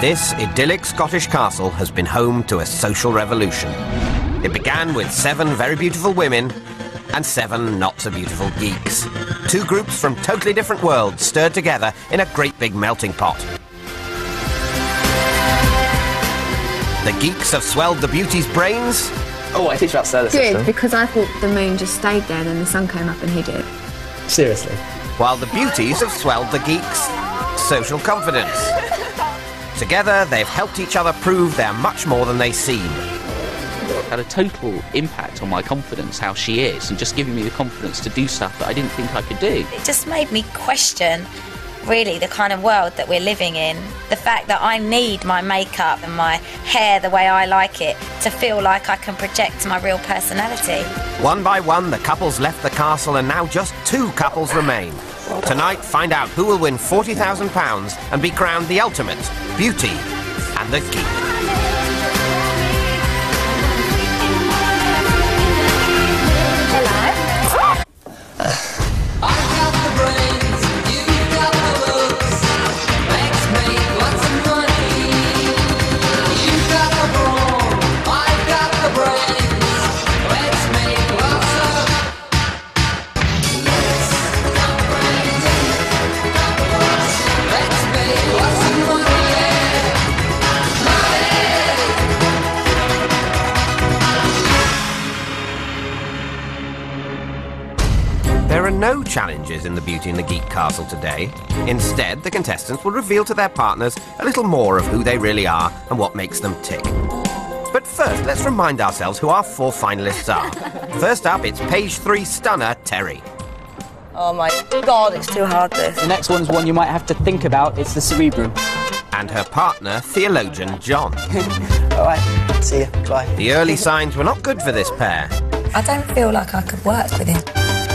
This idyllic Scottish castle has been home to a social revolution. It began with 7 very beautiful women and 7 not-so-beautiful geeks. 2 groups from totally different worlds stirred together in a great big melting pot. The geeks have swelled the beauties' brains. Oh, I teach about solar system. Good, because I thought the moon just stayed there and then the sun came up and hid it. Seriously. While the beauties have swelled the geeks' social confidence. Together, they've helped each other prove they're much more than they seem. Had a total impact on my confidence, how she is, and just giving me the confidence to do stuff that I didn't think I could do. It just made me question, really, the kind of world that we're living in. The fact that I need my makeup and my hair the way I like it to feel like I can project my real personality. One by one, the couples left the castle and now just 2 couples remain. Tonight, find out who will win £40,000 and be crowned the ultimate beauty and the geek. There are no challenges in the Beauty and the Geek castle today. Instead, the contestants will reveal to their partners a little more of who they really are and what makes them tick. But first, let's remind ourselves who our 4 finalists are. First up, it's page 3 stunner, Terry. Oh my God, it's too hard, this. The next one's one you might have to think about. It's the cerebrum. And her partner, theologian John. All right, see you. Bye. The early signs were not good for this pair. I don't feel like I could work with him.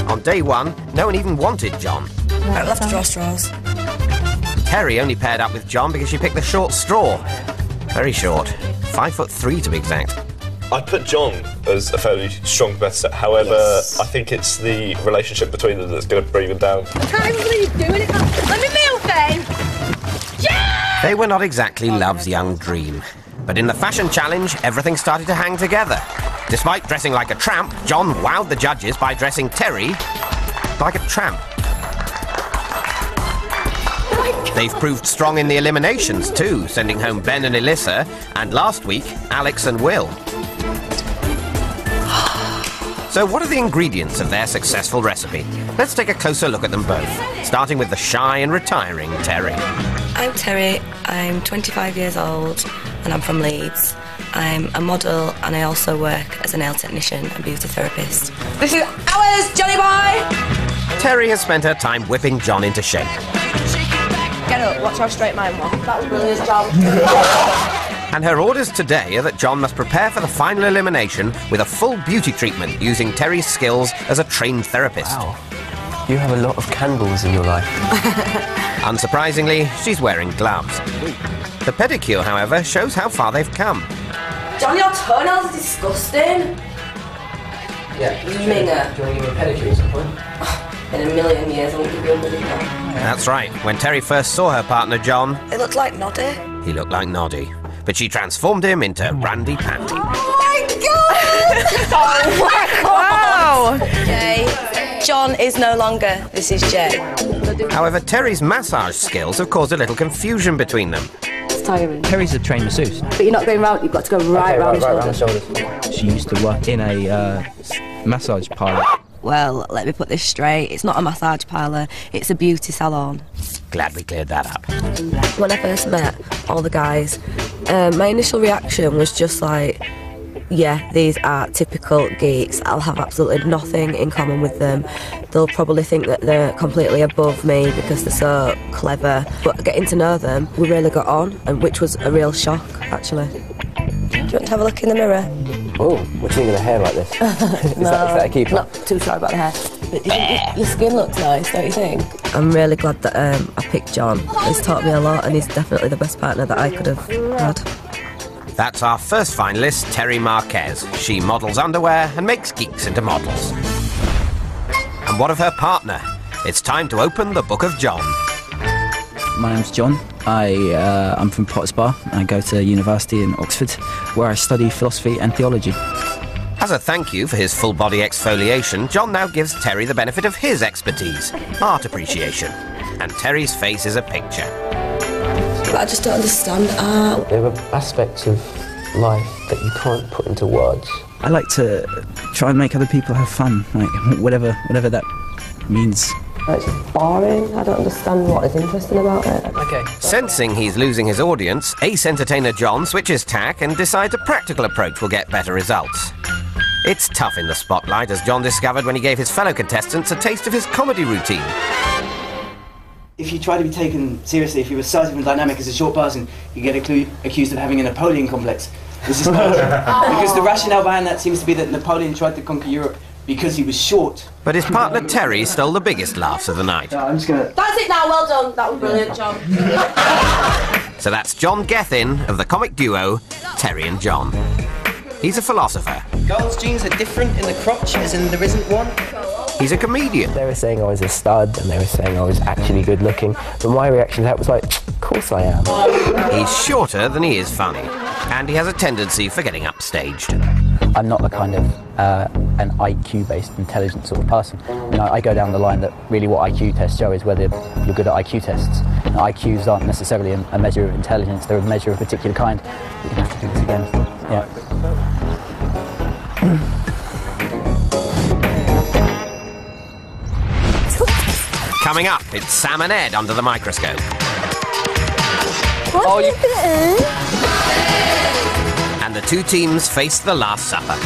On day 1, no one even wanted John. I love to draw straws. Terry only paired up with John because she picked the short straw. Very short. 5'3" to be exact. I put John as a fairly strong competitor. However, yes. I think it's the relationship between them that's going to bring them down. I can't even believe you're doing it. Let me meal thing. Yeah! They were not exactly love's young dream. But in the fashion challenge, everything started to hang together. Despite dressing like a tramp, John wowed the judges by dressing Terry like a tramp. They've proved strong in the eliminations too, sending home Ben and Elissa, and last week, Alex and Will. So what are the ingredients of their successful recipe? Let's take a closer look at them both, starting with the shy and retiring Terry. I'm Terry, I'm 25 years old, and I'm from Leeds. I'm a model and I also work as a nail technician and beauty therapist. This is ours, Johnny boy! Terry has spent her time whipping John into shape. Get up, watch how straight mine was. That was brilliant, John. And her orders today are that John must prepare for the final elimination with a full beauty treatment using Terry's skills as a trained therapist. Wow. You have a lot of candles in your life. Unsurprisingly, she's wearing gloves. The pedicure, however, shows how far they've come. John, your toenails are disgusting. Yeah. Minger. Do you want to give me a pedicure at some point? In a million years, I won't give you a million. That's right. When Terry first saw her partner, John... It looked like Noddy. He looked like Noddy. But she transformed him into Randy Panty. Oh my God! Wow! Jay. John is no longer. This is Jay. However, Terry's massage skills have caused a little confusion between them. It's tiring. Terry's a trained masseuse. But you're not going round, you've got to go right round his shoulders. She used to work in a massage parlour. Well, let me put this straight. It's not a massage parlour, it's a beauty salon. Glad we cleared that up. When I first met all the guys, my initial reaction was just like, yeah, these are typical geeks. I'll have absolutely nothing in common with them. They'll probably think that they're completely above me because they're so clever. But getting to know them, we really got on, and which was a real shock, actually. Do you want to have a look in the mirror? Oh, what do you think of the hair like this? is that a keeper? Not too sure about the hair. But your skin looks nice, don't you think? I'm really glad that I picked John. He's taught me a lot and he's definitely the best partner that I could have had. That's our first finalist, Terry Marquez. She models underwear and makes geeks into models. And what of her partner? It's time to open the Book of John. My name's John. I'm from Potter's Bar. I go to university in Oxford, where I study philosophy and theology. As a thank you for his full-body exfoliation, John now gives Terry the benefit of his expertise, art appreciation. And Terry's face is a picture. I just don't understand art. There are aspects of life that you can't put into words. I like to try and make other people have fun, like whatever that means. It's boring. I don't understand what is interesting about it. Okay. Sensing he's losing his audience, ace entertainer John switches tack and decides a practical approach will get better results. It's tough in the spotlight, as John discovered when he gave his fellow contestants a taste of his comedy routine. If you try to be taken seriously, if you're assertive and dynamic as a short person, you get accused of having a Napoleon complex. This is not true. Because the rationale behind that seems to be that Napoleon tried to conquer Europe because he was short. But his partner Terry stole the biggest laughs of the night. I'm just gonna... That's it now, well done. That was brilliant, John. So that's John Gethin of the comic duo Terry and John. He's a philosopher. Girls' jeans are different in the crotch as in there isn't one. He's a comedian. They were saying I was a stud and they were saying I was actually good looking, but my reaction to that was like, of course I am. He's shorter than he is funny, and he has a tendency for getting upstaged. I'm not the kind of an IQ-based intelligent sort of person. You know, I go down the line that really what IQ tests show is whether you're good at IQ tests. And IQs aren't necessarily a measure of intelligence, they're a measure of a particular kind. You're going to have to do this again. Yeah. Coming up, it's Sam and Ed under the microscope. What is it? And the two teams face the Last Supper.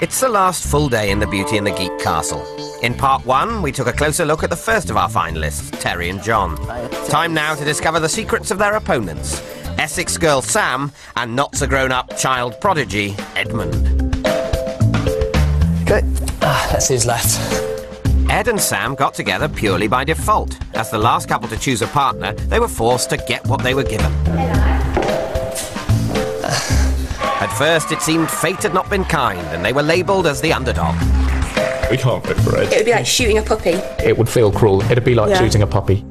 It's the last full day in the Beauty and the Geek castle. In part one, we took a closer look at the first of our finalists, Terry and John. Time now to discover the secrets of their opponents, Essex girl Sam and not-so-grown-up child prodigy Edmund. Okay, let's see who's left. Ed and Sam got together purely by default. As the last couple to choose a partner, they were forced to get what they were given. At first, it seemed fate had not been kind, and they were labelled as the underdog. We can't vote for Ed. It would be like shooting a puppy. It would feel cruel. It'd be like shooting a puppy.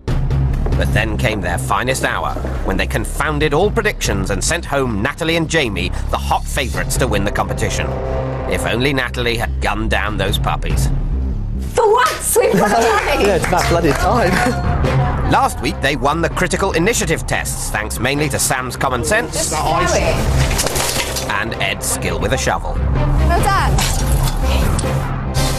But then came their finest hour, when they confounded all predictions and sent home Natalie and Jamie, the hot favourites to win the competition. If only Natalie had gunned down those puppies. For once, we've got time! Yeah, it's that bloody time. Last week, they won the critical initiative tests, thanks mainly to Sam's common sense and Ed's skill with a shovel. Well done.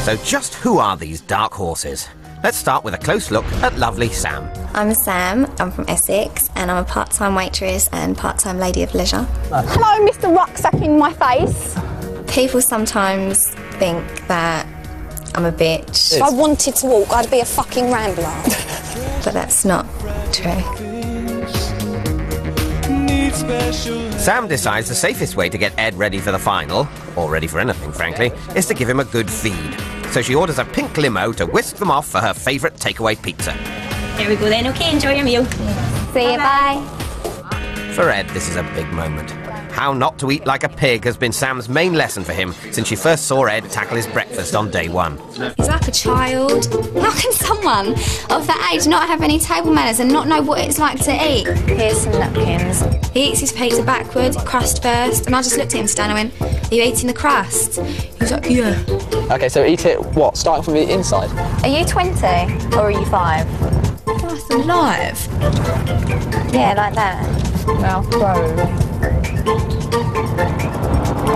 So just who are these dark horses? Let's start with a close look at lovely Sam. I'm Sam, I'm from Essex, and I'm a part-time waitress and part-time lady of leisure. Hello, Mr. Rucksack in my face. People sometimes think that I'm a bitch. If I wanted to walk, I'd be a fucking rambler. But that's not true. Sam decides the safest way to get Ed ready for the final, or ready for anything, frankly, is to give him a good feed. So she orders a pink limo to whisk them off for her favourite takeaway pizza. Here we go then, okay, enjoy your meal. See you, bye. For Ed, this is a big moment. How not to eat like a pig has been Sam's main lesson for him since she first saw Ed tackle his breakfast on day one. He's like a child. How can someone of that age not have any table manners and not know what it's like to eat? Here's some napkins. He eats his pizza backwards, crust first, and I just looked at him standing and went, "Are you eating the crust?" He was like, "Yeah." Okay, so eat it, what, starting from the inside? Are you 20 or are you 5? That's alive. Yeah, like that. Mouth closed.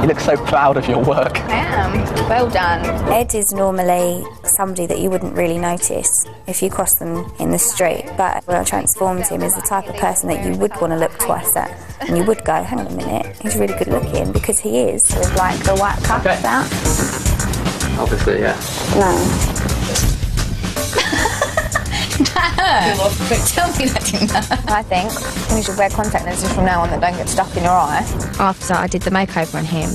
You look so proud of your work. I am. Well done. Ed is normally somebody that you wouldn't really notice if you cross them in the street, but what I transformed him is the type of person that you would want to look twice at, and you would go, hang on a minute, he's really good looking, because he is. With like the white cup out. Obviously, yeah. No. Tell me that didn't hurt. I think you should wear contact lenses from now on that don't get stuck in your eye. After I did the makeover on him,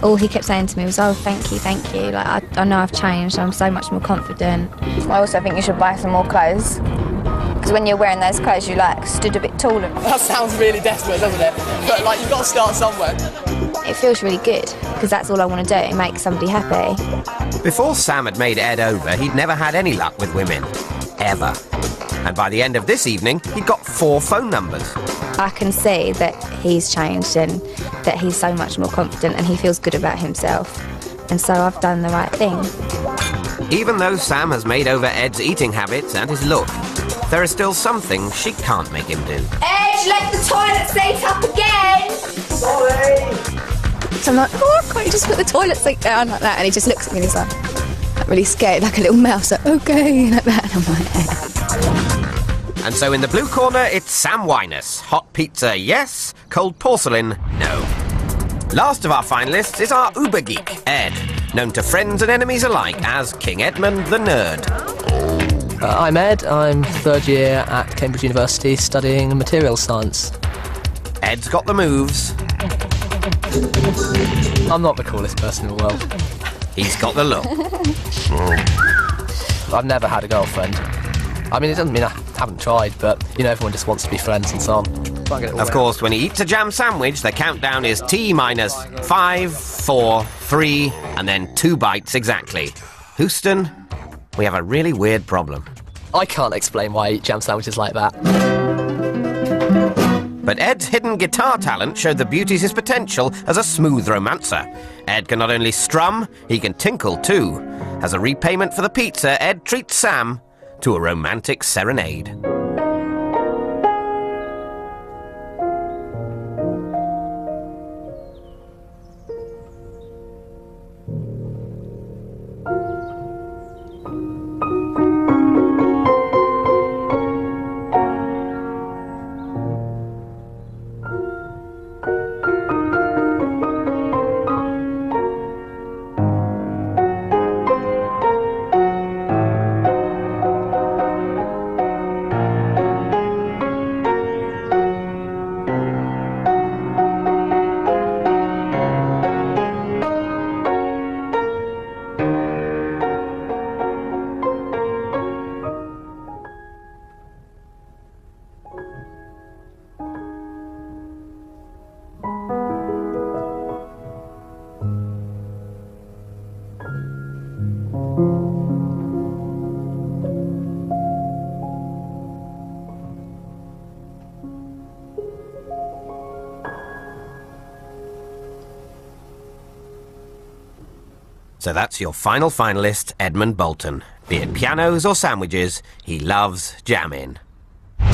all he kept saying to me was, "Oh, thank you, thank you. Like, I know I've changed, I'm so much more confident." I also think you should buy some more clothes. Because when you're wearing those clothes, you like stood a bit taller. That sounds really desperate, doesn't it? But like, you've got to start somewhere. It feels really good, because that's all I want to do, make somebody happy. Before Sam had made Ed over, he'd never had any luck with women. Ever. And by the end of this evening, he'd got 4 phone numbers. I can see that he's changed and that he's so much more confident and he feels good about himself. And so I've done the right thing. Even though Sam has made over Ed's eating habits and his look, there are still some things she can't make him do. Ed, left the toilet seat up again! So I'm like, oh, can't you just put the toilet seat down like that? And he just looks at me and he's like really scared, like a little mouse, like, okay, like that. And I'm like, And so in the blue corner, it's Sam Winus. Hot pizza, yes. Cold porcelain, no. Last of our finalists is our uber geek, Ed, known to friends and enemies alike as King Edmund the Nerd. I'm Ed. I'm 3rd year at Cambridge University studying materials science. Ed's got the moves. I'm not the coolest person in the world. He's got the look. I've never had a girlfriend. I mean, it doesn't mean I haven't tried, but, you know, everyone just wants to be friends and so on. Of course, when he eats a jam sandwich, the countdown is T-minus 5, 4, 3, and then 2 bites exactly. Houston, we have a really weird problem. I can't explain why I eat jam sandwiches like that. But Ed's hidden guitar talent showed the beauties his potential as a smooth romancer. Ed can not only strum, he can tinkle too. As a repayment for the pizza, Ed treats Sam to a romantic serenade. So that's your final finalist, Edmund Bolton. Be it pianos or sandwiches, he loves jamming.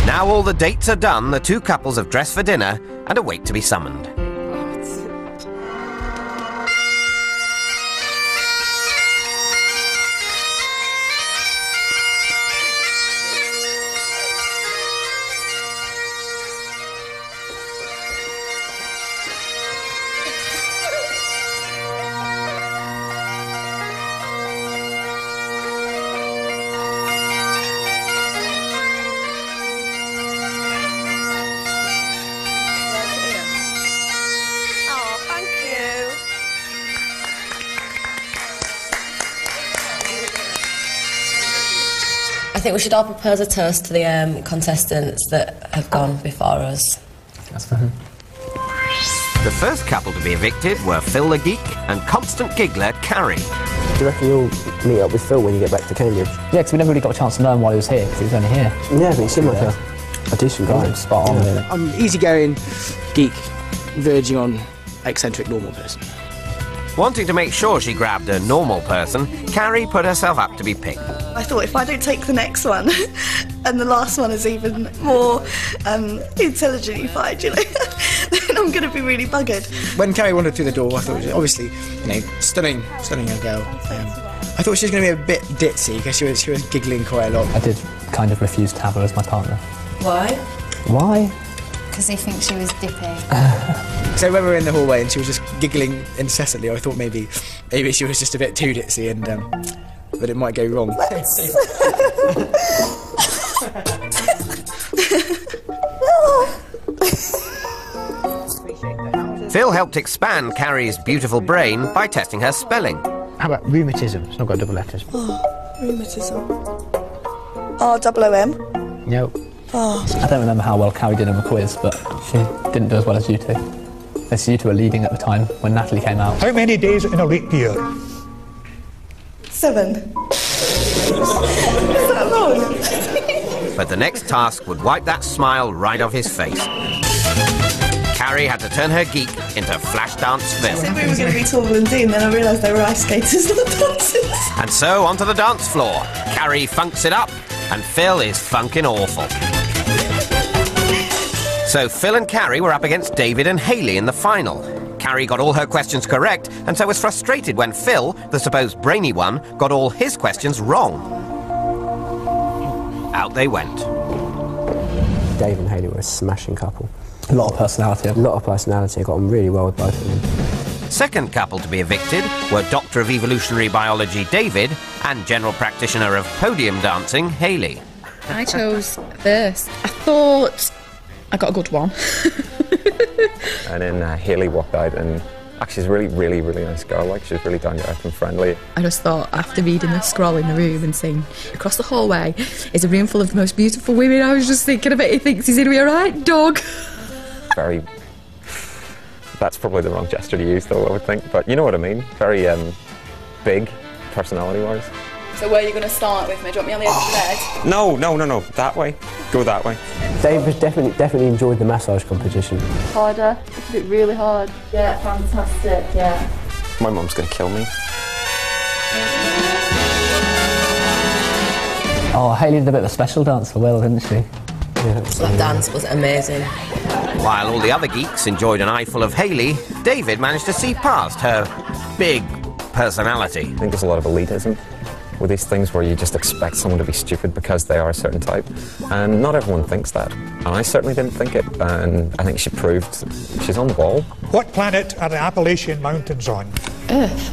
Now all the dates are done, the 2 couples have dressed for dinner and await to be summoned. I think we should all propose a toast to the contestants that have gone before us. That's fine. The first couple to be evicted were Phil the Geek and constant giggler Carrie. Do you reckon you'll meet up with Phil when you get back to Cambridge? Yeah, because we never really got a chance to know him while he was here, because he was only here. Yeah, but he seemed like a decent guy. Spot on, really. I'm easygoing, geek, verging on eccentric normal person. Wanting to make sure she grabbed a normal person, Carrie put herself up to be picked. I thought if I don't take the next one, and the last one is even more intelligent-ified, you know, then I'm going to be really buggered. When Carrie wandered through the door, I thought, obviously, you know, stunning young girl. I thought she was going to be a bit ditzy because she was giggling quite a lot. I did kind of refuse to have her as my partner. Why? Why? because he thinks she was dippy. So when we were in the hallway and she was just giggling incessantly, I thought maybe she was just a bit too ditzy and that it might go wrong. Phil helped expand Carrie's beautiful brain by testing her spelling. How about rheumatism? It's not got double letters. Oh, rheumatism. R-O-O-M? No. Oh. I don't remember how well Carrie did on the quiz, but she didn't do as well as you two. You two were leading at the time when Natalie came out. How many days in a leap year? 7. Is that long? But the next task would wipe that smile right off his face. Carrie had to turn her geek into Flashdance Phil. I said we were going to be taller than Dean, then I realised they were ice skaters, not dancers. And so onto the dance floor. Carrie funks it up, and Phil is funking awful. So Phil and Carrie were up against David and Hayley in the final. Carrie got all her questions correct, and so was frustrated when Phil, the supposed brainy one, got all his questions wrong. Out they went. Dave and Hayley were a smashing couple. A lot of personality. A lot of personality. I got on really well with both of them. Second couple to be evicted were Doctor of Evolutionary Biology David and General Practitioner of Podium Dancing Hayley. I chose first. I thought I got a good one. And then Hayley walked out, and actually she's a really nice girl. Like, she's really down to earth and friendly. I just thought, after reading the scroll in the room and seeing across the hallway is a room full of the most beautiful women, I was just thinking, I bet he thinks he's in me, alright, dog. Very... That's probably the wrong gesture to use, though, I would think. But you know what I mean. Very big, personality-wise. So where are you going to start with me? Do you want me on the edge of the bed? No. That way. Go that way. Dave has definitely enjoyed the massage competition. Harder. You did it really hard. Yeah, fantastic, yeah. My mum's going to kill me. Oh, Hayley did a bit of a special dance for Will, didn't she? Yeah, That dance was amazing. While all the other geeks enjoyed an eyeful of Hayley, David managed to see past her big personality. I think there's a lot of elitism with these things where you just expect someone to be stupid because they are a certain type, and not everyone thinks that, and I certainly didn't think it, and I think she proved she's on the ball. What planet are the Appalachian Mountains on? Earth.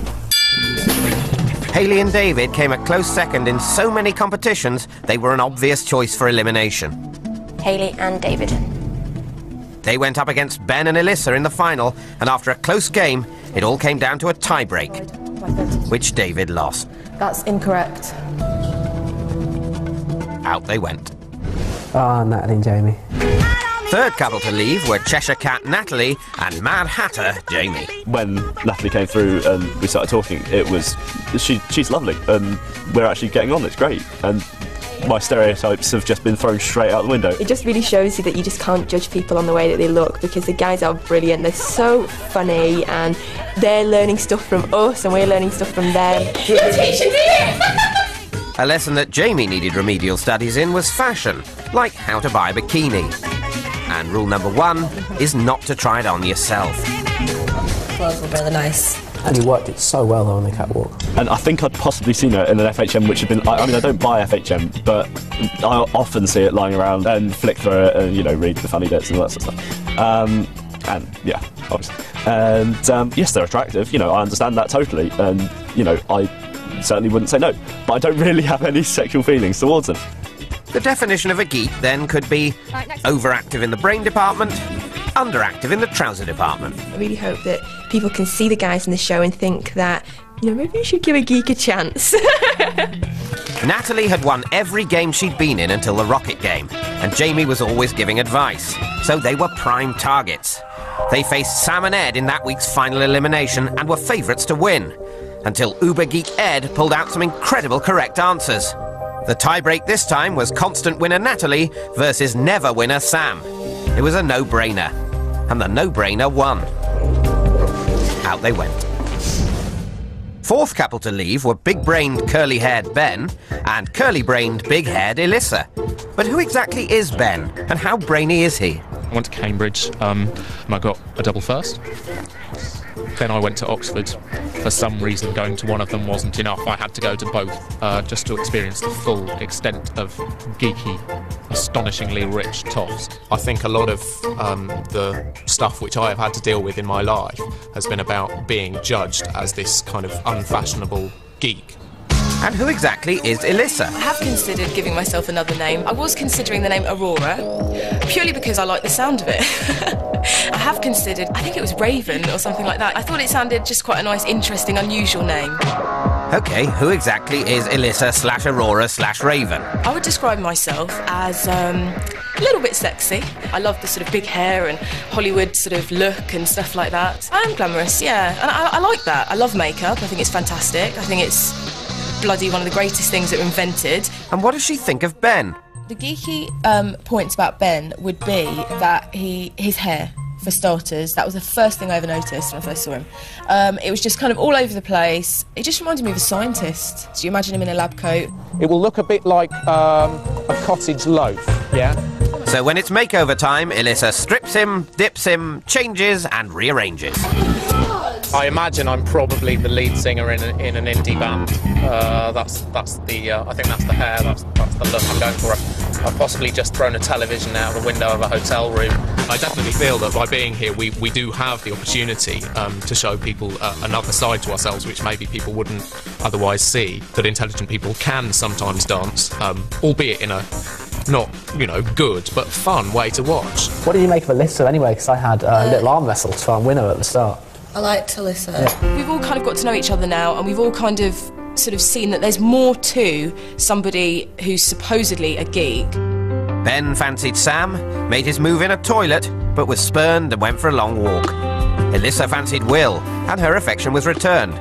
Hayley and David came a close second in so many competitions they were an obvious choice for elimination. Hayley and David. They went up against Ben and Alyssa in the final, and after a close game it all came down to a tie-break, which David lost. That's incorrect. Out they went. Ah, Natalie and Jamie. Third couple to leave were Cheshire Cat Natalie and Mad Hatter Jamie. When Natalie came through and we started talking, it was she's lovely and we're actually getting on. It's great, and my stereotypes have just been thrown straight out the window. It just really shows you that you just can't judge people on the way that they look, because the guys are brilliant. They're so funny, and they're learning stuff from us and we're learning stuff from them. You're teaching me! A lesson that Jamie needed remedial studies in was fashion, like how to buy a bikini. And rule number 1 is not to try it on yourself. Clothes were really nice. And he worked it so well on the catwalk. And I think I'd possibly seen her in an FHM which had been... I mean, I don't buy FHM, but I often see it lying around and flick through it and, you know, read the funny bits and all that sort of stuff. And, yeah, obviously. And, yes, they're attractive, you know, I understand that totally. And, you know, I certainly wouldn't say no. But I don't really have any sexual feelings towards them. The definition of a geek, then, could be overactive in the brain department, underactive in the trouser department. I really hope that people can see the guys in the show and think that, you know, maybe we should give a geek a chance. Natalie had won every game she'd been in until the rocket game, and Jamie was always giving advice, so they were prime targets. They faced Sam and Ed in that week's final elimination and were favourites to win, until Uber Geek Ed pulled out some incredible correct answers. The tie-break this time was constant winner Natalie versus never winner Sam. It was a no-brainer, and the no-brainer won. Out they went. Fourth couple to leave were big-brained, curly-haired Ben and curly-brained, big-haired Alyssa. But who exactly is Ben, and how brainy is he? I went to Cambridge and I got a double first. Then I went to Oxford. For some reason, going to one of them wasn't enough. I had to go to both just to experience the full extent of geeky, astonishingly rich toffs. I think a lot of the stuff which I have had to deal with in my life has been about being judged as this kind of unfashionable geek. And who exactly is Alyssa? I have considered giving myself another name. I was considering the name Aurora, purely because I like the sound of it. I have considered, I think it was Raven or something like that. I thought it sounded just quite a nice, interesting, unusual name. Okay, who exactly is Alyssa/Aurora/Raven? I would describe myself as a little bit sexy. I love the sort of big hair and Hollywood sort of look and stuff like that. I am glamorous, yeah, and I like that. I love makeup. I think it's fantastic. I think it's bloody one of the greatest things that were invented. And what does she think of Ben? The geeky points about Ben would be that his hair, for starters, that was the first thing I ever noticed when I first saw him. It was just kind of all over the place. It just reminded me of a scientist. So you imagine him in a lab coat. It will look a bit like a cottage loaf, yeah? So when it's makeover time, Elissa strips him, dips him, changes and rearranges. I imagine I'm probably the lead singer in an indie band. That's the I think that's the hair. That's the look I'm going for. I've possibly just thrown a television out the window of a hotel room. I definitely feel that by being here, we do have the opportunity to show people another side to ourselves, which maybe people wouldn't otherwise see. That intelligent people can sometimes dance, albeit in a not, good, but fun way to watch. What did you make of Elissa anyway? Because I had a little arm wrestle to try and win her at the start. I liked Elissa. Yeah. We've all kind of got to know each other now, and we've all kind of sort of seen that there's more to somebody who's supposedly a geek. Ben fancied Sam, made his move in a toilet, but was spurned and went for a long walk. Elissa fancied Will, and her affection was returned,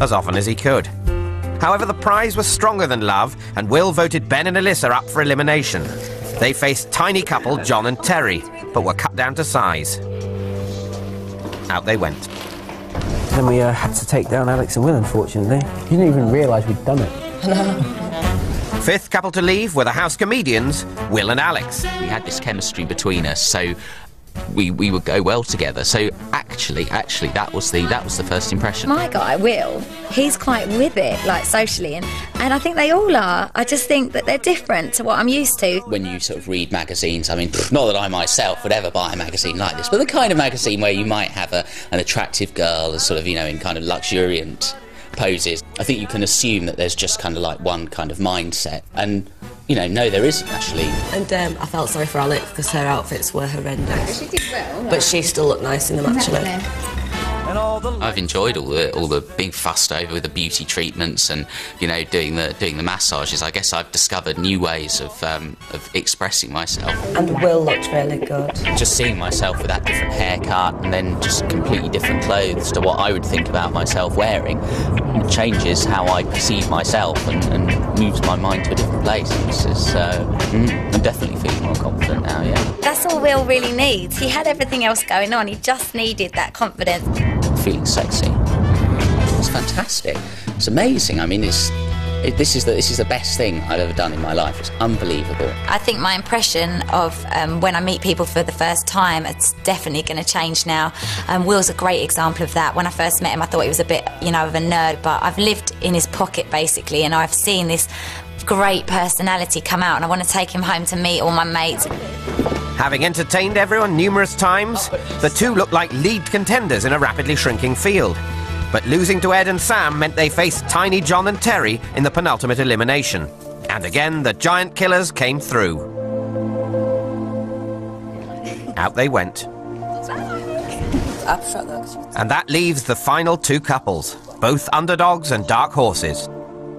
as often as he could. However, the prize was stronger than love, and Will voted Ben and Elissa up for elimination. They faced tiny couple John and Terry, but were cut down to size. Out they went. Then we had to take down Alex and Will, unfortunately. You didn't even realise we'd done it. Fifth couple to leave were the house comedians, Will and Alex. We had this chemistry between us, so we would go well together. So actually, that was the first impression. My guy, Will, he's quite with it, like socially, and I think they all are. I just think that they're different to what I'm used to. When you sort of read magazines, I mean, not that I myself would ever buy a magazine like this, but the kind of magazine where you might have an attractive girl, sort of, in kind of luxuriant poses. I think you can assume that there's just kind of like one kind of mindset, and no, there isn't actually. And I felt sorry for Alex because her outfits were horrendous. She did well, but she still looked nice in them actually. I've enjoyed all the being fussed over with the beauty treatments and doing the massages. I guess I've discovered new ways of expressing myself. And Will looked really good. Just seeing myself with that different haircut and then just completely different clothes to what I would think about myself wearing changes how I perceive myself and moves my mind to a different place. I'm definitely feeling more confident now. Yeah. That's all Will really needs. He had everything else going on. He just needed that confidence. Feeling sexy. It's fantastic. It's amazing. I mean, this is the best thing I've ever done in my life. It's unbelievable. I think my impression of when I meet people for the first time, it's definitely going to change now. Will's a great example of that. When I first met him, I thought he was a bit, of a nerd, but I've lived in his pocket basically, and I've seen this great personality come out, and I want to take him home to meet all my mates. Having entertained everyone numerous times, the two looked like lead contenders in a rapidly shrinking field. But losing to Ed and Sam meant they faced tiny John and Terry in the penultimate elimination. And again, the giant killers came through. Out they went. And that leaves the final two couples, both underdogs and dark horses.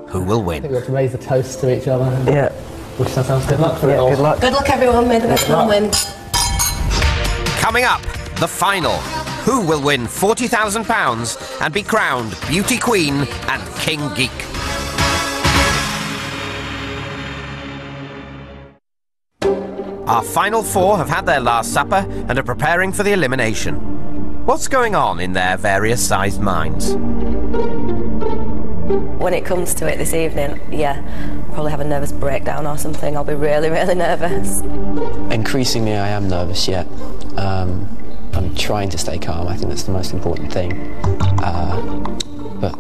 Who will win? I think we have to raise the toast to each other. Yeah. Wish ourselves good luck for it all. Good luck. Good luck, everyone. May the best one win. Coming up, the final. Who will win £40,000 and be crowned Beauty Queen and King Geek? Our final four have had their last supper and are preparing for the elimination. What's going on in their various sized minds? When it comes to it this evening, I'll probably have a nervous breakdown or something. I'll be really, really nervous. Increasingly, I am nervous, yeah. I'm trying to stay calm. I think that's the most important thing. But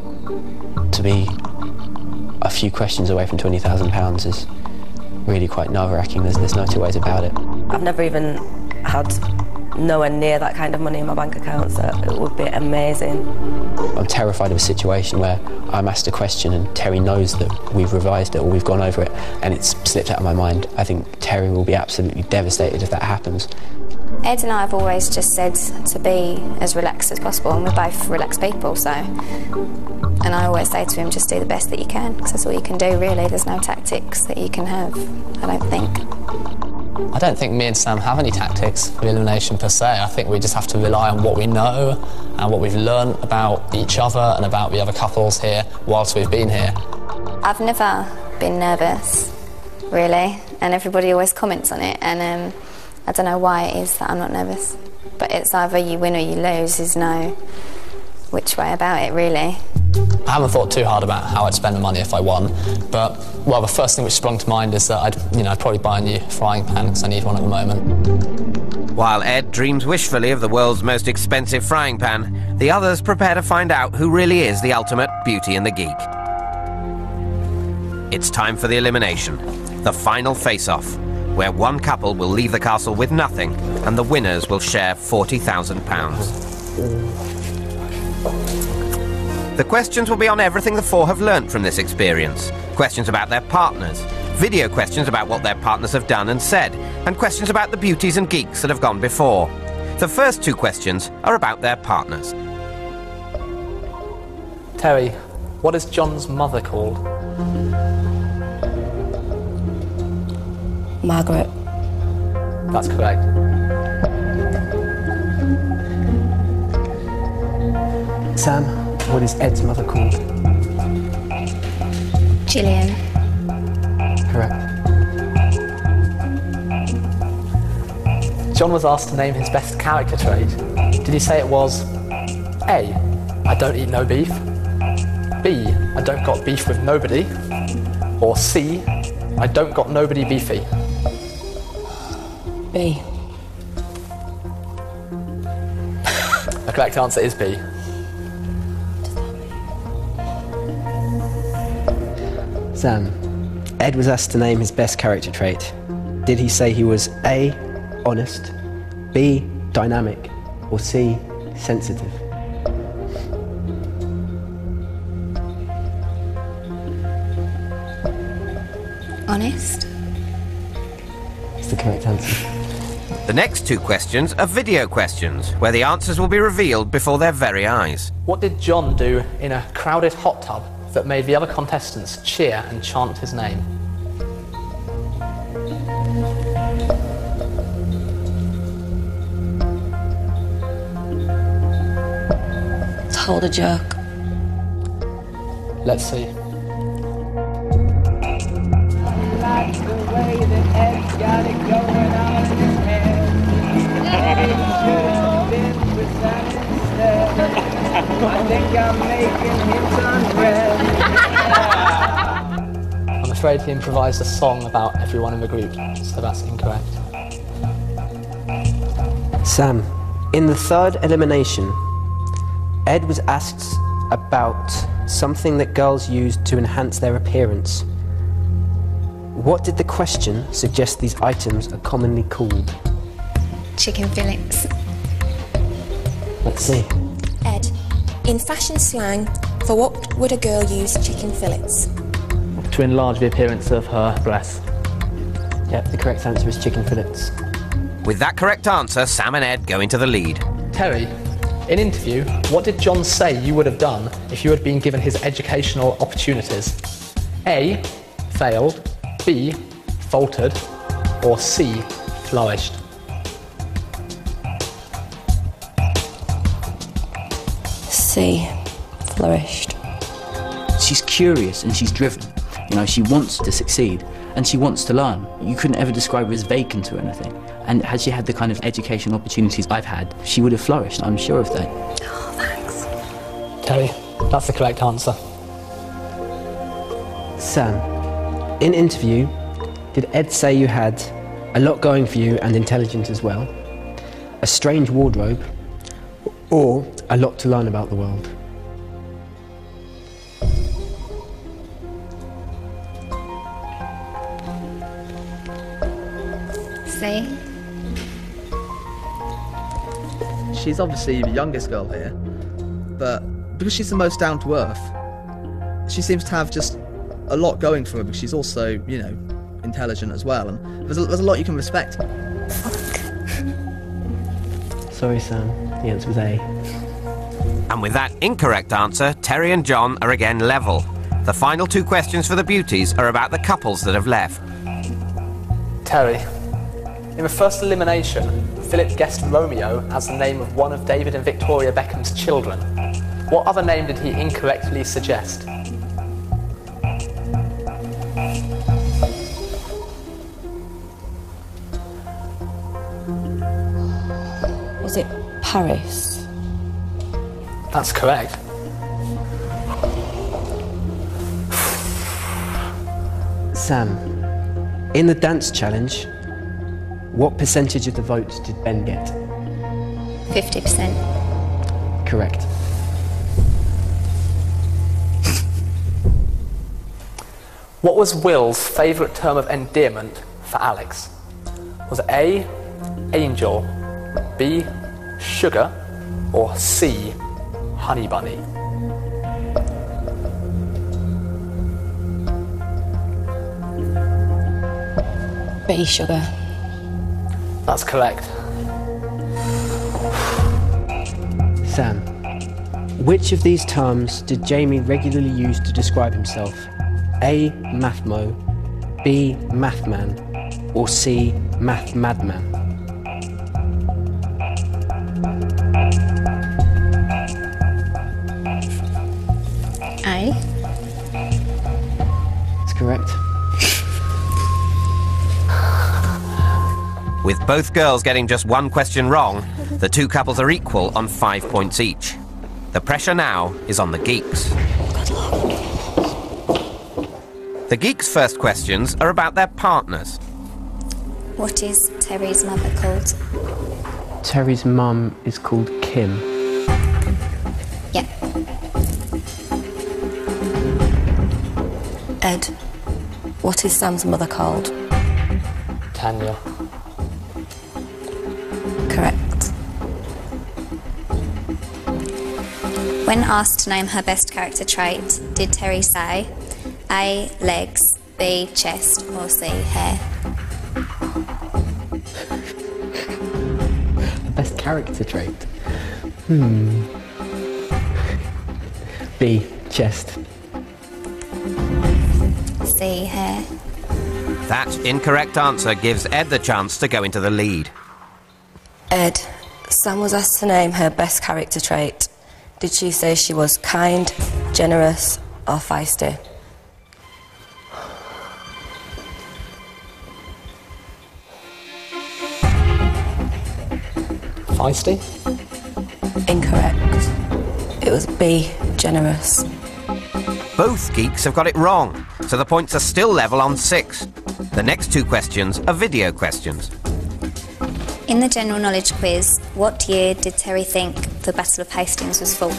to be a few questions away from £20,000 is really quite nerve-wracking. There's no two ways about it. I've never even had nowhere near that kind of money in my bank account, so it would be amazing. I'm terrified of a situation where I'm asked a question and Terry knows that we've revised it or we've gone over it and it's slipped out of my mind. I think Terry will be absolutely devastated if that happens. Ed and I have always just said to be as relaxed as possible, and we're both relaxed people, so... And I always say to him, just do the best that you can, because that's all you can do, really. There's no tactics that you can have, I don't think. I don't think me and Sam have any tactics for elimination per se. I think we just have to rely on what we know and what we've learned about each other and about the other couples here whilst we've been here. I've never been nervous, really, and everybody always comments on it, and I don't know why it is that I'm not nervous, but it's either you win or you lose. There's no which way about it, really. I haven't thought too hard about how I'd spend the money if I won, but, well, the first thing which sprung to mind is that I'd probably buy a new frying pan because I need one at the moment. While Ed dreams wishfully of the world's most expensive frying pan, the others prepare to find out who really is the ultimate Beauty and the Geek. It's time for the elimination, the final face-off, where one couple will leave the castle with nothing and the winners will share £40,000. The questions will be on everything the four have learnt from this experience. Questions about their partners, video questions about what their partners have done and said, and questions about the beauties and geeks that have gone before. The first two questions are about their partners. Terry, what is John's mother called? Margaret. That's correct. Sam, what is Ed's mother called? Gillian. Correct. John was asked to name his best character trait. Did he say it was A, I don't eat no beef, B, I don't got beef with nobody, or C, I don't got nobody beefy? B. The correct answer is B. Sam, Ed was asked to name his best character trait. Did he say he was A, honest, B, dynamic, or C, sensitive? Honest. It's the correct answer. The next two questions are video questions, where the answers will be revealed before their very eyes. What did John do in a crowded hot tub that made the other contestants cheer and chant his name? Told a joke. Let's see. Like the way that Ed's got it going on in his head. Maybe he should have been with Sam instead. I think I'm making him turn red. I'm afraid he improvised a song about everyone in the group, so that's incorrect. Sam, in the third elimination, Ed was asked about something that girls use to enhance their appearance. What did the question suggest these items are commonly called? Chicken fillets. Let's see. Ed, in fashion slang, for what would a girl use chicken fillets? To enlarge the appearance of her breasts. Yep, the correct answer is chicken fillets. With that correct answer, Sam and Ed go into the lead. Terry, in interview, what did John say you would have done if you had been given his educational opportunities? A, failed, B, faltered, or C, flourished? C. Flourished. She's curious and she's driven. You know, she wants to succeed and she wants to learn. You couldn't ever describe her as vacant or anything. And had she had the kind of education opportunities I've had, she would have flourished, I'm sure of that. Oh, thanks. Terry, that's the correct answer. Sam, in interview, did Ed say you had a lot going for you and intelligent as well, a strange wardrobe, or a lot to learn about the world? See? She's obviously the youngest girl here, but because she's the most down to earth, she seems to have just a lot going for her because she's also, you know, intelligent as well, and there's a lot you can respect. Sorry, Sam. The answer was A. And with that incorrect answer, Terry and John are again level. The final two questions for the beauties are about the couples that have left. Terry, in the first elimination, Philip guessed Romeo as the name of one of David and Victoria Beckham's children. What other name did he incorrectly suggest? Was it Paris? That's correct. Sam, in the dance challenge, what percentage of the votes did Ben get? 50%. Correct. What was Will's favourite term of endearment for Alex? Was it A, angel, B, sugar, or C, honey bunny? B, sugar. That's correct. Sam, which of these terms did Jamie regularly use to describe himself? A, mathmo, B, mathman, or C, math madman? A. That's correct. With both girls getting just one question wrong, the two couples are equal on 5 points each. The pressure now is on the geeks. The geeks' first questions are about their partners. What is Terry's mother called? Terry's mum is called Kim. Yeah. Ed, what is Sam's mother called? Tanya. Correct. When asked to name her best character trait, did Terry say A, legs, B, chest, or C, hair? The best character trait? B, chest. C, hair. That incorrect answer gives Ed the chance to go into the lead. Ed, Sam was asked to name her best character trait. Did she say she was kind, generous, or feisty? Feisty? Incorrect. It was B, generous. Both geeks have got it wrong, so the points are still level on 6. The next two questions are video questions. In the general knowledge quiz, what year did Terry think the Battle of Hastings was fought?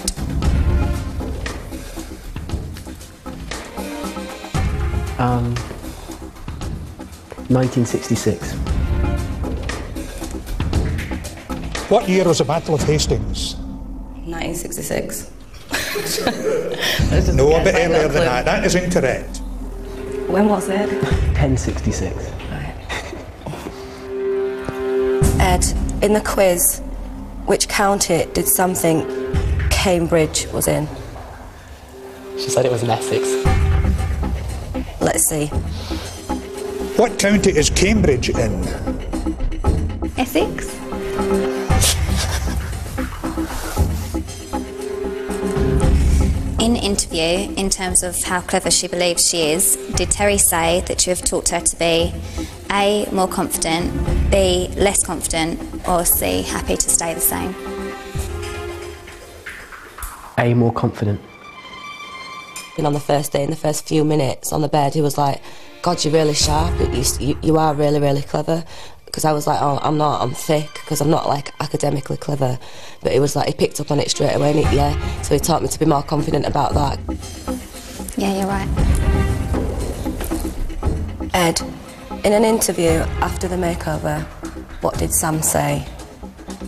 Um, 1966. What year was the Battle of Hastings? 1966. No, a bit earlier than that. That is incorrect. When was it? 1066. Ed, in the quiz, which county did Sam think Cambridge was in? She said it was in Essex. Let's see. What county is Cambridge in? Essex? In interview, in terms of how clever she believes she is, did Terry say that you have taught her to be A, more confident, B, less confident, or C, happy to stay the same? A, more confident. And on the first day, in the first few minutes on the bed, he was like, God, you're really sharp, you are really, really clever. Because I was like, oh, I'm not, I'm thick, because I'm not, like, academically clever. But it was like, he picked up on it straight away, and so he taught me to be more confident about that. Yeah, you're right. Ed, in an interview after the makeover, what did Sam say?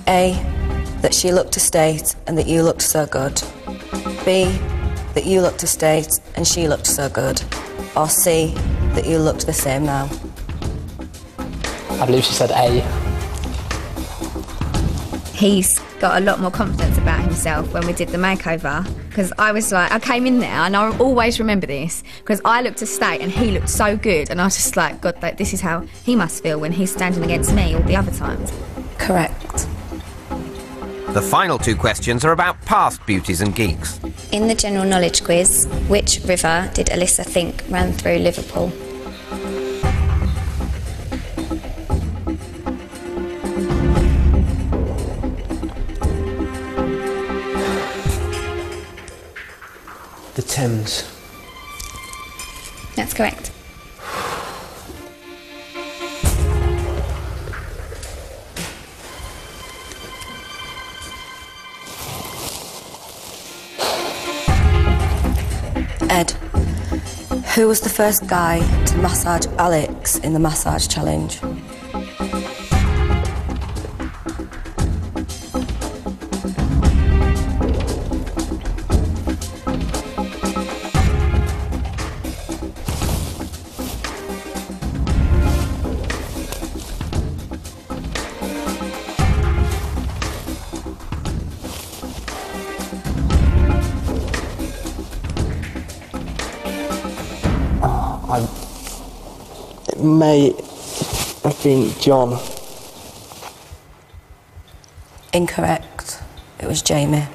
A, that she looked to state and that you looked so good. B, that you looked to state and she looked so good. Or C, that you looked the same now. I believe she said A. He's got a lot more confidence about himself when we did the makeover, because I was like, I came in there and I always remember this because I looked to state and he looked so good, and I was just like, God, this is how he must feel when he's standing against me all the other times. Correct. The final two questions are about past beauties and geeks. In the general knowledge quiz, which river did Alyssa think ran through Liverpool? Thames. That's correct. Ed, who was the first guy to massage Alex in the massage challenge? It may have been John. Incorrect. It was Jamie.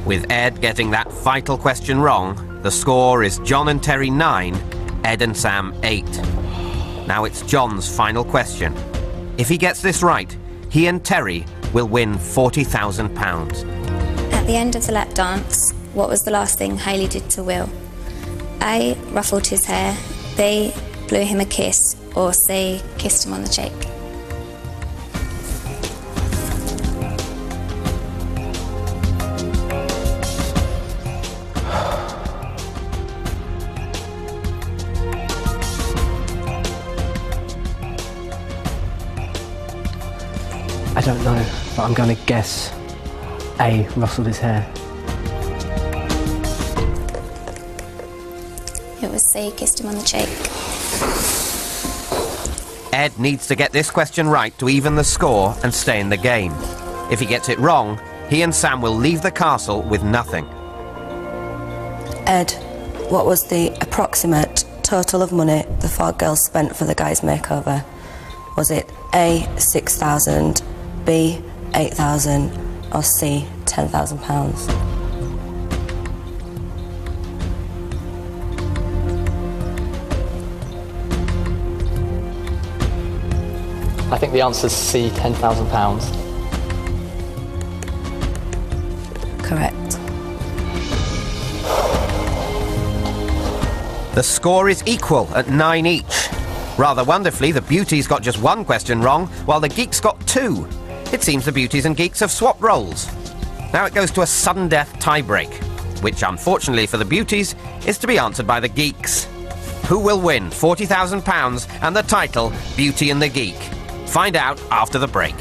With Ed getting that vital question wrong, the score is John and Terry 9, Ed and Sam 8. Now it's John's final question. If he gets this right, he and Terry will win £40,000. At the end of the lap dance, what was the last thing Hayley did to Will? A. Ruffled his hair. B. Blew him a kiss. Or C. Kissed him on the cheek. I don't know, but I'm going to guess A. Rustled his hair. It was C. Kissed him on the cheek. Ed needs to get this question right to even the score and stay in the game. If he gets it wrong, he and Sam will leave the castle with nothing. Ed, what was the approximate total of money the 4 girls spent for the guy's makeover? Was it A. 6,000, B. 8,000, or C. £10,000? I think the answer's C, £10,000. Correct. The score is equal at 9 each. Rather wonderfully, the Beauties got just 1 question wrong, while the Geeks got 2. It seems the Beauties and Geeks have swapped roles. Now it goes to a sudden death tie-break, which unfortunately for the Beauties is to be answered by the Geeks. Who will win £40,000 and the title Beauty and the Geek? Find out after the break.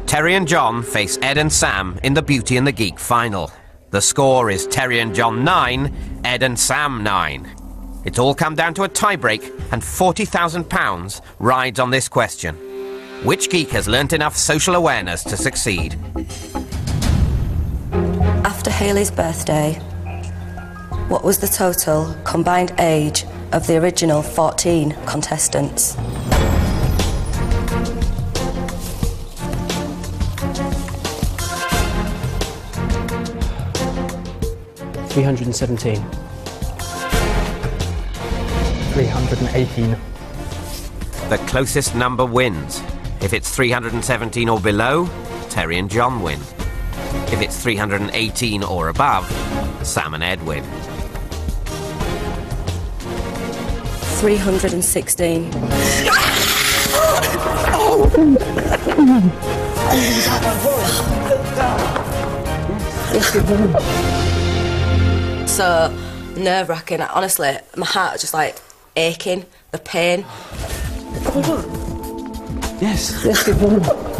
Terry and John face Ed and Sam in the Beauty and the Geek final. The score is Terry and John 9, Ed and Sam 9. It's all come down to a tie-break, and £40,000 rides on this question. Which geek has learnt enough social awareness to succeed? After Hayley's birthday, what was the total combined age of the original 14 contestants? $317. 318. The closest number wins. If it's 317 or below, Terry and John win. If it's 318 or above, Sam and Ed win. 316. So nerve-wracking. Honestly, my heart was just like aching, the pain. Yes.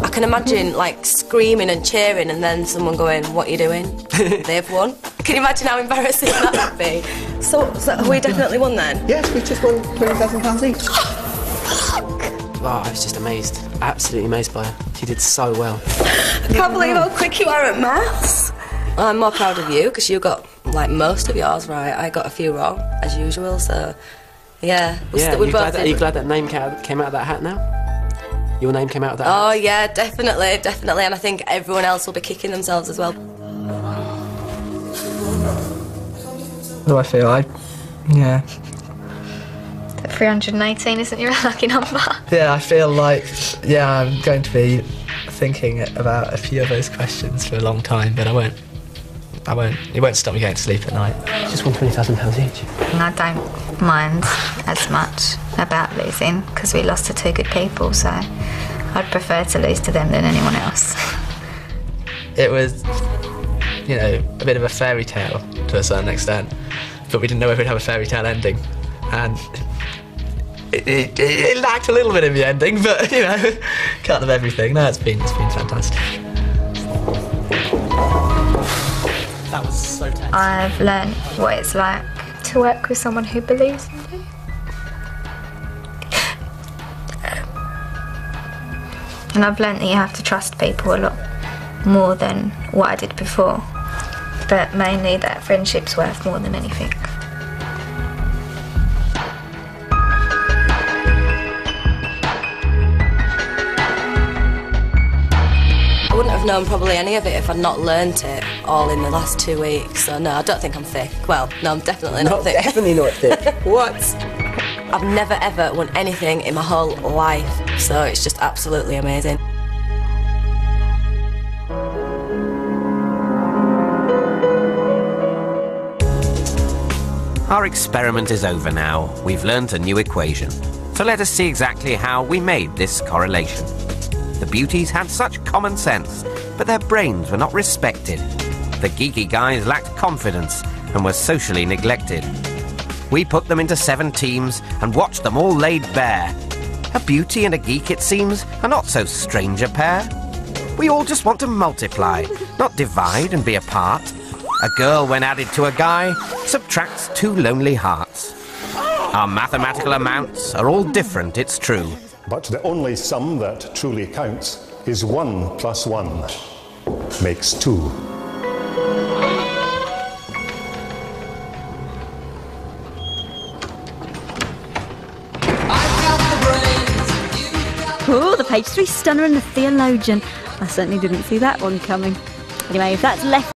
I can imagine like screaming and cheering and then someone going, "What are you doing?" They've won. Can you imagine how embarrassing that would be? So we definitely won then? Yes, we just won £20,000 each. Wow, I was just amazed. Absolutely amazed by her. She did so well. I can't believe how quick you are at maths. I'm more proud of you because you got like most of yours right. I got a few wrong as usual. So yeah. Are you glad that name came out of that hat now? Your name came out of that hat? Oh yeah, definitely. And I think everyone else will be kicking themselves as well. How do I feel? Yeah. 318 isn't your lucky number? Yeah, I feel like, I'm going to be thinking about a few of those questions for a long time, but I won't. It won't stop me going to sleep at night. Just won £20,000 each. I don't mind as much about losing because we lost to two good people, so I'd prefer to lose to them than anyone else. It was, a bit of a fairy tale to a certain extent, but we didn't know if we'd have a fairy tale ending, and it lacked a little bit in the ending, but can't have everything. No, it's been fantastic. That was so tense. I've learned what it's like to work with someone who believes in me. And I've learned that you have to trust people a lot more than what I did before. But mainly that friendship's worth more than anything. I wouldn't have known probably any of it if I'd not learnt it all in the last 2 weeks. So no, I don't think I'm thick. Well, no, I'm definitely not thick. Definitely not thick. What? I've never ever won anything in my whole life, so it's just absolutely amazing. Our experiment is over now. We've learnt a new equation. So let us see exactly how we made this correlation. The beauties had such common sense, but their brains were not respected. The geeky guys lacked confidence and were socially neglected. We put them into 7 teams and watched them all laid bare. A beauty and a geek, it seems, are not so strange a pair. We all just want to multiply, not divide and be apart. A girl, when added to a guy, subtracts 2 lonely hearts. Our mathematical amounts are all different, it's true. But the only sum that truly counts is 1 plus 1 makes 2. Oh, the page 3 stunner and the theologian. I certainly didn't see that one coming. Anyway, if that's left